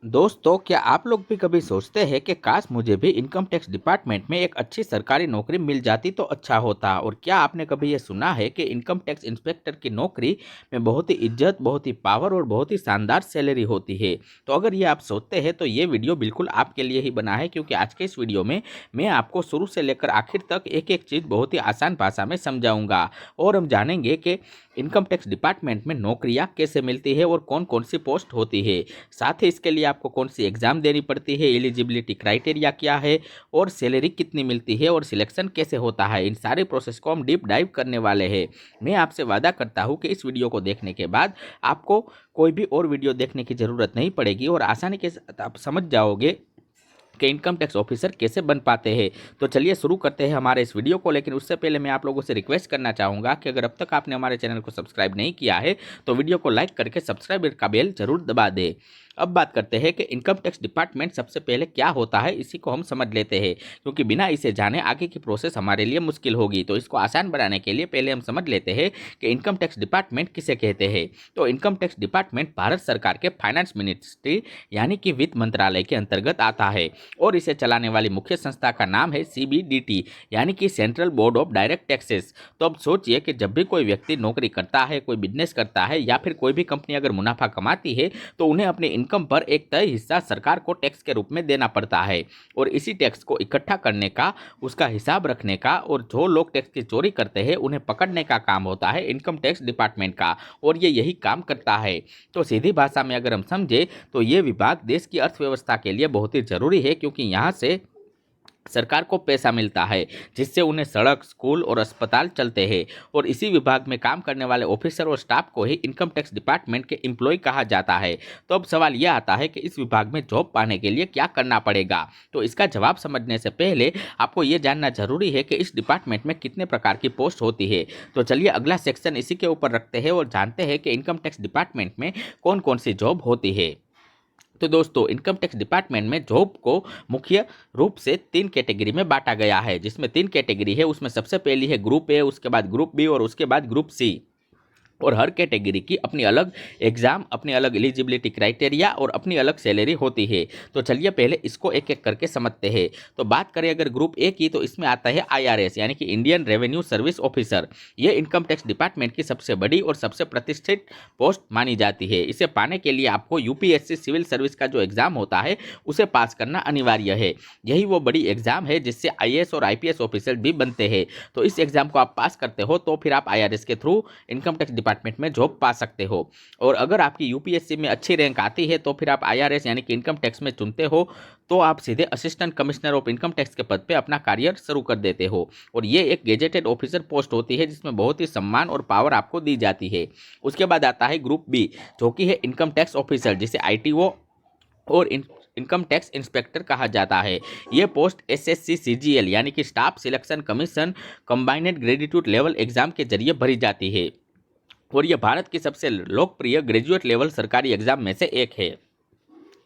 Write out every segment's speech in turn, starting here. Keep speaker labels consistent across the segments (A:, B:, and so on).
A: दोस्तों, क्या आप लोग भी कभी सोचते हैं कि काश मुझे भी इनकम टैक्स डिपार्टमेंट में एक अच्छी सरकारी नौकरी मिल जाती तो अच्छा होता। और क्या आपने कभी ये सुना है कि इनकम टैक्स इंस्पेक्टर की नौकरी में बहुत ही इज्जत, बहुत ही पावर और बहुत ही शानदार सैलरी होती है। तो अगर ये आप सोचते हैं तो ये वीडियो बिल्कुल आपके लिए ही बना है, क्योंकि आज के इस वीडियो में मैं आपको शुरू से लेकर आखिर तक एक एक चीज़ बहुत ही आसान भाषा में समझाऊंगा। और हम जानेंगे कि इनकम टैक्स डिपार्टमेंट में नौकरियाँ कैसे मिलती है और कौन कौन सी पोस्ट होती है। साथ ही इसके लिए आपको कौन सी एग्ज़ाम देनी पड़ती है, एलिजिबिलिटी क्राइटेरिया क्या है और सैलरी कितनी मिलती है और सिलेक्शन कैसे होता है, इन सारे प्रोसेस को हम डीप डाइव करने वाले हैं। मैं आपसे वादा करता हूं कि इस वीडियो को देखने के बाद आपको कोई भी और वीडियो देखने की ज़रूरत नहीं पड़ेगी और आसानी के साथ आप समझ जाओगे कि इनकम टैक्स ऑफिसर कैसे बन पाते हैं। तो चलिए शुरू करते हैं हमारे इस वीडियो को। लेकिन उससे पहले मैं आप लोगों से रिक्वेस्ट करना चाहूँगा कि अगर अब तक आपने हमारे चैनल को सब्सक्राइब नहीं किया है तो वीडियो को लाइक करके सब्सक्राइब का बेल जरूर दबा दें। अब बात करते हैं कि इनकम टैक्स डिपार्टमेंट सबसे पहले क्या होता है, इसी को हम समझ लेते हैं, क्योंकि बिना इसे जाने आगे की प्रोसेस हमारे लिए मुश्किल होगी। तो इसको आसान बनाने के लिए पहले हम समझ लेते हैं कि इनकम टैक्स डिपार्टमेंट किसे कहते हैं। तो इनकम टैक्स डिपार्टमेंट भारत सरकार के फाइनेंस मिनिस्ट्री यानी कि वित्त मंत्रालय के अंतर्गत आता है और इसे चलाने वाली मुख्य संस्था का नाम है CBDT यानी कि central board of direct taxes. तो अब सोचिए कि जब भी कोई व्यक्ति नौकरी करता है, कोई बिजनेस करता है या फिर कोई भी कंपनी अगर मुनाफा कमाती है तो उन्हें अपने इनकम पर एक तय हिस्सा सरकार को टैक्स के रूप में देना पड़ता है। और इसी टैक्स को इकट्ठा करने का, उसका हिसाब रखने का और जो लोग टैक्स की चोरी करते हैं उन्हें पकड़ने का काम होता है इनकम टैक्स डिपार्टमेंट का, और ये यही काम करता है। तो सीधी भाषा में अगर हम समझे तो ये विभाग देश की अर्थव्यवस्था के लिए बहुत ही जरूरी है, क्योंकि यहाँ से सरकार को पैसा मिलता है जिससे उन्हें सड़क, स्कूल और अस्पताल चलते हैं। और इसी विभाग में काम करने वाले ऑफिसर और स्टाफ को ही इनकम टैक्स डिपार्टमेंट के एम्प्लॉय कहा जाता है। तो अब सवाल यह आता है कि इस विभाग में जॉब पाने के लिए क्या करना पड़ेगा। तो इसका जवाब समझने से पहले आपको ये जानना जरूरी है कि इस डिपार्टमेंट में कितने प्रकार की पोस्ट होती है। तो चलिए अगला सेक्शन इसी के ऊपर रखते हैं और जानते हैं कि इनकम टैक्स डिपार्टमेंट में कौन कौन सी जॉब होती है। तो दोस्तों, इनकम टैक्स डिपार्टमेंट में जॉब को मुख्य रूप से 3 कैटेगरी में बांटा गया है, जिसमें 3 कैटेगरी है। उसमें सबसे पहली है ग्रुप ए, उसके बाद ग्रुप बी और उसके बाद ग्रुप सी। और हर कैटेगरी की अपनी अलग एग्जाम, अपनी अलग एलिजिबिलिटी क्राइटेरिया और अपनी अलग सैलरी होती है। तो चलिए पहले इसको एक एक करके समझते हैं। तो बात करें अगर ग्रुप ए की, तो इसमें आता है IRS यानी कि इंडियन रेवेन्यू सर्विस ऑफिसर। ये इनकम टैक्स डिपार्टमेंट की सबसे बड़ी और सबसे प्रतिष्ठित पोस्ट मानी जाती है। इसे पाने के लिए आपको UPSC सिविल सर्विस का जो एग्जाम होता है उसे पास करना अनिवार्य है। यही वो बड़ी एग्जाम है जिससे IAS और IPS ऑफिसर भी बनते हैं। तो इस एग्जाम को आप पास करते हो तो फिर आप IRS के थ्रू इनकम टैक्स डिपार्टमेंट में जॉब पा सकते हो। और अगर आपकी UPSC में अच्छी रैंक आती है तो फिर आप IRS यानी कि इनकम टैक्स में चुनते हो तो आप सीधे assistant commissioner of income tax के पद पे अपना करियर शुरू कर देते हो। और ये एक गेजेटेड ऑफिसर पोस्ट होती है जिसमें बहुत ही सम्मान और पावर आपको दी जाती है। उसके बाद आता है ग्रुप बी, जो कि है इनकम टैक्स ऑफिसर, जिसे ITO और इनकम टैक्स इंस्पेक्टर कहा जाता है। ये पोस्ट SSC CGL यानी कि staff selection commission combined graduate level exam के जरिए भरी जाती है। और यह भारत की सबसे लोकप्रिय ग्रेजुएट लेवल सरकारी एग्जाम में से एक है।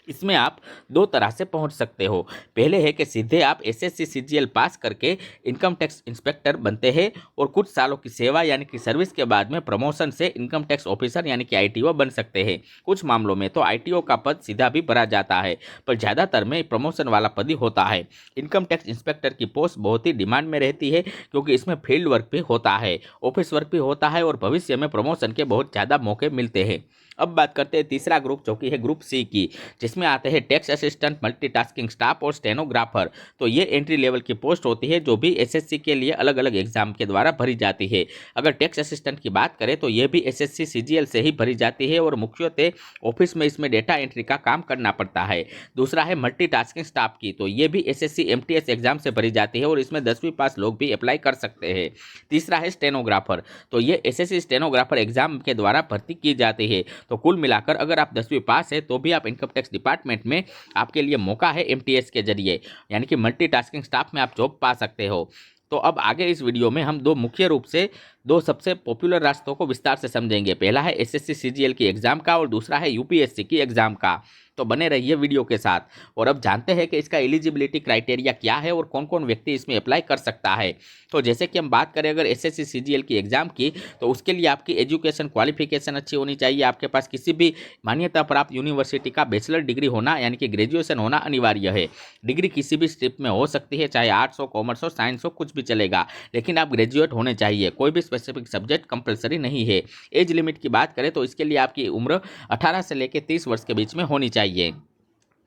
A: इसमें आप 2 तरह से पहुंच सकते हो। पहले है कि सीधे आप SSC CGL पास करके इनकम टैक्स इंस्पेक्टर बनते हैं और कुछ सालों की सेवा यानी कि सर्विस के बाद में प्रमोशन से इनकम टैक्स ऑफिसर यानी कि ITO बन सकते हैं। कुछ मामलों में तो ITO का पद सीधा भी भरा जाता है, पर ज़्यादातर में प्रमोशन वाला पद ही होता है। इनकम टैक्स इंस्पेक्टर की पोस्ट बहुत ही डिमांड में रहती है, क्योंकि इसमें फील्ड वर्क भी होता है, ऑफिस वर्क भी होता है और भविष्य में प्रमोशन के बहुत ज़्यादा मौके मिलते हैं। अब बात करते हैं तीसरा ग्रुप, जो कि है ग्रुप सी की, जिसमें आते हैं टैक्स असिस्टेंट, मल्टीटास्किंग स्टाफ और स्टेनोग्राफर। तो ये एंट्री लेवल की पोस्ट होती है जो भी SSC के लिए अलग अलग एग्जाम के द्वारा भरी जाती है। अगर टैक्स असिस्टेंट की बात करें तो ये भी SSC CGL से ही भरी जाती है और मुख्यतः ऑफिस में इसमें डेटा एंट्री का काम करना पड़ता है। दूसरा है मल्टीटास्किंग स्टाफ की, तो ये भी SSC MTS एग्जाम से भरी जाती है और इसमें 10वीं पास लोग भी अप्लाई कर सकते हैं। तीसरा है स्टेनोग्राफर, तो ये SSC स्टेनोग्राफर एग्जाम के द्वारा भर्ती की जाती है। तो कुल मिलाकर अगर आप 10वीं पास है तो भी आप इनकम टैक्स डिपार्टमेंट में आपके लिए मौका है MTS के जरिए यानी कि मल्टीटास्किंग स्टाफ में आप जॉब पा सकते हो। तो अब आगे इस वीडियो में हम दो मुख्य रूप से दो सबसे पॉपुलर रास्तों को विस्तार से समझेंगे। पहला है एसएससी सीजीएल की एग्जाम का और दूसरा है यूपीएससी की एग्जाम का। तो बने रहिए वीडियो के साथ। और अब जानते हैं कि इसका एलिजिबिलिटी क्राइटेरिया क्या है और कौन कौन व्यक्ति इसमें अप्लाई कर सकता है। तो जैसे कि हम बात करें अगर एसएससी सीजीएल की एग्जाम की, तो उसके लिए आपकी एजुकेशन क्वालिफिकेशन अच्छी होनी चाहिए। आपके पास किसी भी मान्यता प्राप्त यूनिवर्सिटी का बैचलर डिग्री होना यानी कि ग्रेजुएशन होना अनिवार्य है। डिग्री किसी भी स्ट्रीम में हो सकती है, चाहे आर्ट्स हो, कॉमर्स हो, साइंस हो, कुछ भी चलेगा, लेकिन आप ग्रेजुएट होने चाहिए। कोई भी स्पेसिफिक सब्जेक्ट कंपलसरी नहीं है। एज लिमिट की बात करें तो इसके लिए आपकी उम्र 18 से लेकर 30 वर्ष के बीच में होनी चाहिए।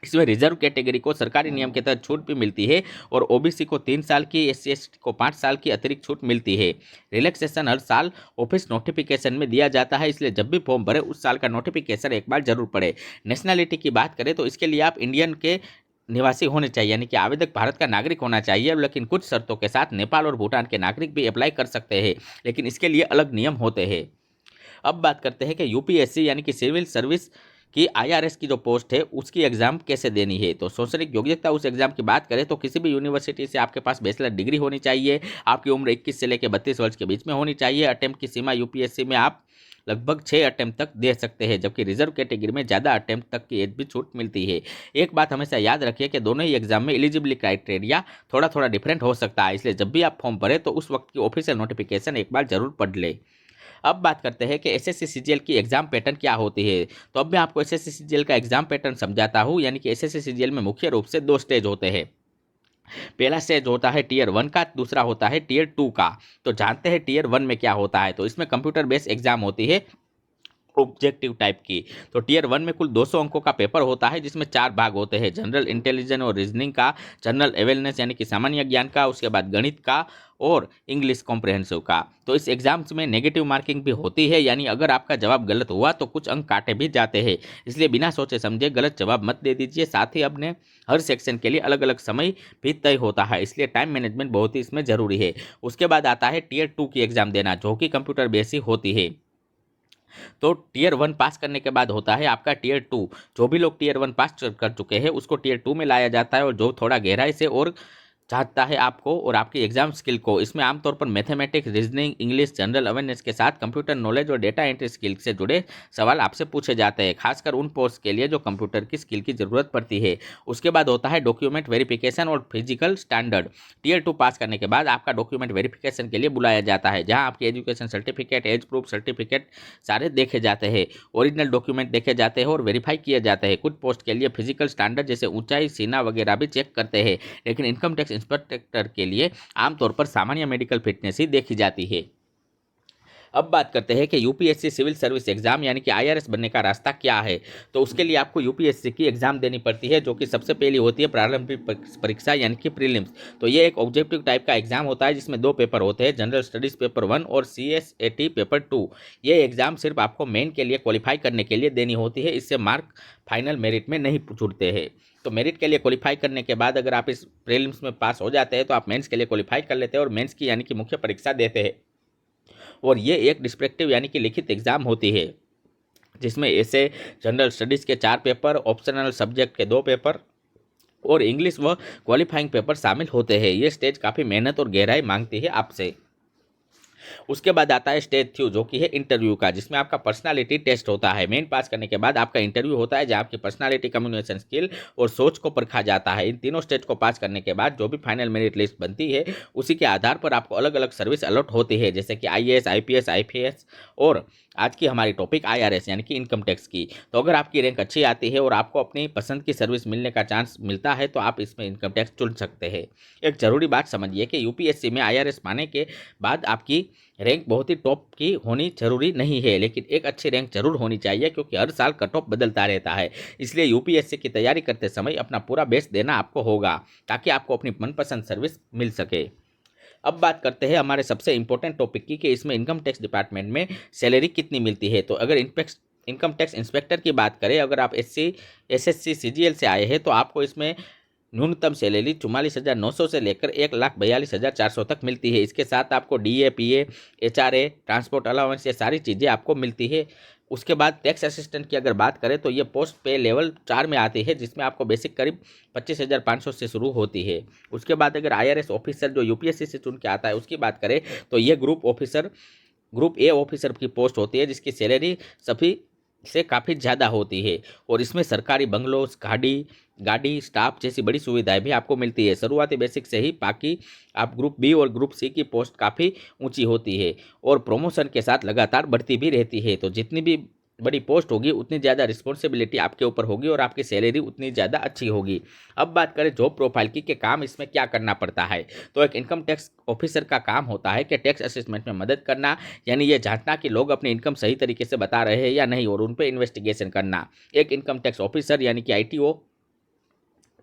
A: इसमें रिजर्व कैटेगरी को सरकारी नियम के तहत छूट भी मिलती है और ओबीसी को 3 साल की, एससी एसटी को 5 साल की अतिरिक्त छूट मिलती है। रिलैक्सेशन हर साल ऑफिस नोटिफिकेशन में दिया जाता है, इसलिए जब भी फॉर्म भरे उस साल का नोटिफिकेशन एक बार जरूर पढ़े। नेशनैलिटी की बात करें तो इसके लिए आप इंडियन के निवासी होने चाहिए, यानी कि आवेदक भारत का नागरिक होना चाहिए, लेकिन कुछ शर्तों के साथ नेपाल और भूटान के नागरिक भी अप्लाई कर सकते हैं, लेकिन इसके लिए अलग नियम होते हैं। अब बात करते हैं कि यूपीएससी यानी कि सिविल सर्विस की आईआरएस की जो पोस्ट है उसकी एग्जाम कैसे देनी है। तो शैक्षणिक योग्यता उस एग्जाम की बात करें तो किसी भी यूनिवर्सिटी से आपके पास बैचलर डिग्री होनी चाहिए। आपकी उम्र 21 से लेकर 32 वर्ष के बीच में होनी चाहिए। अटेम्प्ट की सीमा यूपीएससी में आप लगभग 6 अटेम्प्ट तक दे सकते हैं, जबकि रिजर्व कैटेगरी में ज़्यादा अटेम्प्ट तक की एज भी छूट मिलती है। एक बात हमेशा याद रखिए कि दोनों ही एग्जाम में एलिजिबिलिटी क्राइटेरिया थोड़ा थोड़ा डिफरेंट हो सकता है, इसलिए जब भी आप फॉर्म भरें तो उस वक्त की ऑफिशियल नोटिफिकेशन एक बार जरूर पढ़ लें। अब बात करते हैं कि एसएससी सीजीएल की एग्जाम पैटर्न क्या होती है। तो अब मैं आपको एसएससी सीजीएल का एग्जाम पैटर्न समझाता हूँ। यानी कि एसएससी सीजीएल में मुख्य रूप से 2 स्टेज होते हैं। पहला स्टेज होता है टियर 1 का, दूसरा होता है टियर 2 का। तो जानते हैं टियर 1 में क्या होता है। तो इसमें कंप्यूटर बेस्ड एग्जाम होती है, ऑब्जेक्टिव टाइप की। तो टियर 1 में कुल 200 अंकों का पेपर होता है, जिसमें 4 भाग होते हैं। जनरल इंटेलिजेंस और रीजनिंग का, जनरल अवेयरनेस यानी कि सामान्य ज्ञान का, उसके बाद गणित का और इंग्लिश कॉम्प्रहेंसिव का। तो इस एग्जाम्स में नेगेटिव मार्किंग भी होती है, यानी अगर आपका जवाब गलत हुआ तो कुछ अंक काटे भी जाते हैं। इसलिए बिना सोचे समझे गलत जवाब मत दे दीजिए। साथ ही अपने हर सेक्शन के लिए अलग अलग समय भी तय होता है, इसलिए टाइम मैनेजमेंट बहुत ही इसमें जरूरी है। उसके बाद आता है टियर 2 की एग्जाम देना, जो कि कंप्यूटर बेस्ड होती है। तो टियर 1 पास करने के बाद होता है आपका टियर 2। जो भी लोग टियर 1 पास कर चुके हैं उसको टियर 2 में लाया जाता है, और जो थोड़ा गहराई से और चाहता है आपको और आपकी एग्जाम स्किल को, इसमें आमतौर पर mathematics, reasoning, English, general awareness के साथ कंप्यूटर नॉलेज और डेटा एंट्री स्किल से जुड़े सवाल आपसे पूछे जाते हैं, खासकर उन पोस्ट के लिए जो कंप्यूटर की स्किल की जरूरत पड़ती है। उसके बाद होता है डॉक्यूमेंट वेरिफिकेशन और फिजिकल स्टैंडर्ड। टियर 2 पास करने के बाद आपका डॉक्यूमेंट वेरिफिकेशन के लिए बुलाया जाता है, जहाँ आपकी education certificate, age proof certificate सारे देखे जाते हैं, ओरिजिनल डॉक्यूमेंट देखे जाते हैं और वेरीफाई किए जाते हैं। कुछ पोस्ट के लिए फिजिकल स्टैंडर्ड जैसे ऊंचाई, सीना वगैरह भी चेक करते हैं, लेकिन इनकम टैक्स इंस्पेक्टर के लिए आमतौर पर सामान्य मेडिकल फिटनेस ही देखी जाती है। अब बात करते हैं कि यूपीएससी सिविल सर्विस एग्जाम यानी कि आईआरएस बनने का रास्ता क्या है। तो उसके लिए आपको यूपीएससी की एग्जाम देनी पड़ती है, जो कि सबसे पहली होती है प्रारंभिक परीक्षा यानी कि प्रीलिम्स। तो ये एक ऑब्जेक्टिव टाइप का एग्जाम होता है, जिसमें 2 पेपर होते हैं, जनरल स्टडीज पेपर 1 और सीएसएटी पेपर 2। ये एग्जाम सिर्फ आपको मेन के लिए क्वालिफाई करने के लिए देनी होती है, इससे मार्क फाइनल मेरिट में नहीं जुड़ते हैं। तो मेरिट के लिए क्वालिफाई करने के बाद अगर आप इस प्रीलिम्स में पास हो जाते हैं तो आप मेंस के लिए क्वालिफाई कर लेते हैं और मेंस की यानी कि मुख्य परीक्षा देते हैं। और ये एक डिस्क्रिप्टिव यानी कि लिखित एग्जाम होती है, जिसमें ऐसे जनरल स्टडीज़ के 4 पेपर, ऑप्शनल सब्जेक्ट के 2 पेपर और इंग्लिश व क्वालिफाइंग पेपर शामिल होते हैं। ये स्टेज काफ़ी मेहनत और गहराई मांगती है आपसे। उसके बाद आता है स्टेज 3, जो कि है इंटरव्यू का, जिसमें आपका पर्सनालिटी टेस्ट होता है। मेन पास करने के बाद आपका इंटरव्यू होता है, जहाँ आपकी पर्सनालिटी, कम्युनिकेशन स्किल और सोच को परखा जाता है। इन तीनों स्टेज को पास करने के बाद जो भी फाइनल मेरिट लिस्ट बनती है, उसी के आधार पर आपको अलग अलग सर्विस अलॉट होती है, जैसे कि आईएएस, आईपीएस, आईपीएस और आज की हमारी टॉपिक आईआरएस यानी कि इनकम टैक्स की। तो अगर आपकी रैंक अच्छी आती है और आपको अपनी पसंद की सर्विस मिलने का चांस मिलता है, तो आप इसमें इनकम टैक्स चुन सकते हैं। एक जरूरी बात समझिए कि यूपीएससी में आईआरएस पाने के बाद आपकी रैंक बहुत ही टॉप की होनी जरूरी नहीं है, लेकिन एक अच्छी रैंक जरूर होनी चाहिए, क्योंकि हर साल कट ऑफ बदलता रहता है। इसलिए यूपीएससी की तैयारी करते समय अपना पूरा बेस्ट देना आपको होगा, ताकि आपको अपनी मनपसंद सर्विस मिल सके। अब बात करते हैं हमारे सबसे इंपॉर्टेंट टॉपिक की, कि इसमें इनकम टैक्स डिपार्टमेंट में सैलरी कितनी मिलती है। तो अगर इनकम टैक्स इंस्पेक्टर की बात करें, अगर आप एसएससी सीजीएल से आए हैं, तो आपको इसमें न्यूनतम सैलरी 44,900 से लेकर 1,42,400 तक मिलती है। इसके साथ आपको डीए, पीए, एचआरए, ट्रांसपोर्ट अलाउंस, ये सारी चीज़ें आपको मिलती है। उसके बाद टैक्स असिस्टेंट की अगर बात करें तो ये पोस्ट पे लेवल 4 में आती है, जिसमें आपको बेसिक करीब 25,500 से शुरू होती है। उसके बाद अगर आईआरएस ऑफिसर जो यूपीएससी से चुन के आता है उसकी बात करें, तो ये group officer group A officer की पोस्ट होती है जिसकी सैलरी सभी से काफ़ी ज़्यादा होती है और इसमें सरकारी बंगलोज, गाड़ी, स्टाफ जैसी बड़ी सुविधाएं भी आपको मिलती है। शुरुआती बेसिक से ही बाकी आप ग्रुप बी और ग्रुप सी की पोस्ट काफ़ी ऊंची होती है और प्रमोशन के साथ लगातार बढ़ती भी रहती है। तो जितनी भी बड़ी पोस्ट होगी उतनी ज़्यादा रिस्पॉन्सिबिलिटी आपके ऊपर होगी और आपकी सैलरी उतनी ज़्यादा अच्छी होगी। अब बात करें जॉब प्रोफाइल की कि काम इसमें क्या करना पड़ता है, तो एक इनकम टैक्स ऑफिसर का काम होता है कि टैक्स असेसमेंट में मदद करना, यानी ये जांचना कि लोग अपनी इनकम सही तरीके से बता रहे हैं या नहीं और उन पर इन्वेस्टिगेशन करना। एक इनकम टैक्स ऑफिसर यानी कि आईटीओ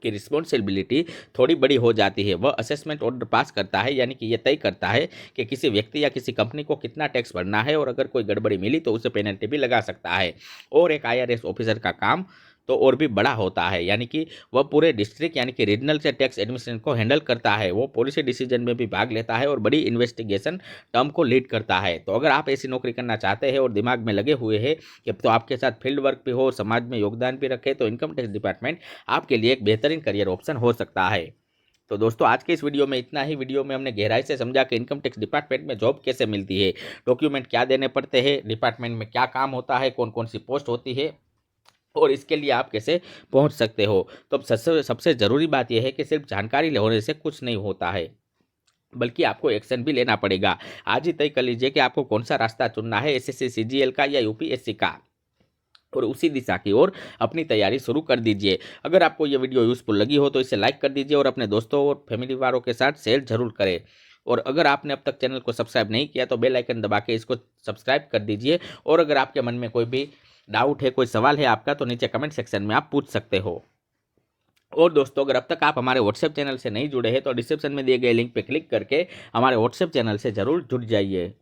A: की रिस्पॉन्सिबिलिटी थोड़ी बड़ी हो जाती है। वह असेसमेंट ऑर्डर पास करता है, यानी कि यह तय करता है कि किसी व्यक्ति या किसी कंपनी को कितना टैक्स भरना है और अगर कोई गड़बड़ी मिली तो उसे पेनल्टी भी लगा सकता है। और एक आईआरएस ऑफिसर का काम तो और भी बड़ा होता है, यानी कि वह पूरे डिस्ट्रिक्ट यानी कि रीजनल से टैक्स एडमिनिस्ट्रेशन को हैंडल करता है। वो पॉलिसी डिसीजन में भी भाग लेता है और बड़ी इन्वेस्टिगेशन टर्म को लीड करता है। तो अगर आप ऐसी नौकरी करना चाहते हैं और दिमाग में लगे हुए हैं कि तो आपके साथ फील्ड वर्क भी हो, समाज में योगदान भी रखे, तो इनकम टैक्स डिपार्टमेंट आपके लिए एक बेहतरीन करियर ऑप्शन हो सकता है। तो दोस्तों आज के इस वीडियो में इतना ही। वीडियो में हमने गहराई से समझा कि इनकम टैक्स डिपार्टमेंट में जॉब कैसे मिलती है, डॉक्यूमेंट क्या देने पड़ते हैं, डिपार्टमेंट में क्या काम होता है, कौन कौन सी पोस्ट होती है और इसके लिए आप कैसे पहुंच सकते हो। तो अब सबसे सबसे ज़रूरी बात यह है कि सिर्फ जानकारी होने से कुछ नहीं होता है, बल्कि आपको एक्शन भी लेना पड़ेगा। आज ही तय कर लीजिए कि आपको कौन सा रास्ता चुनना है, एसएससी सीजीएल का या यूपीएससी का, और उसी दिशा की ओर अपनी तैयारी शुरू कर दीजिए। अगर आपको ये वीडियो यूज़फुल लगी हो तो इसे लाइक कर दीजिए और अपने दोस्तों और फैमिली वालों के साथ शेयर जरूर करें। और अगर आपने अब तक चैनल को सब्सक्राइब नहीं किया तो बेल आइकन दबा के इसको सब्सक्राइब कर दीजिए। और अगर आपके मन में कोई भी डाउट है, कोई सवाल है आपका, तो नीचे कमेंट सेक्शन में आप पूछ सकते हो। और दोस्तों अगर अब तक आप हमारे व्हाट्सएप चैनल से नहीं जुड़े हैं तो डिस्क्रिप्शन में दिए गए लिंक पर क्लिक करके हमारे व्हाट्सएप चैनल से ज़रूर जुड़ जाइए।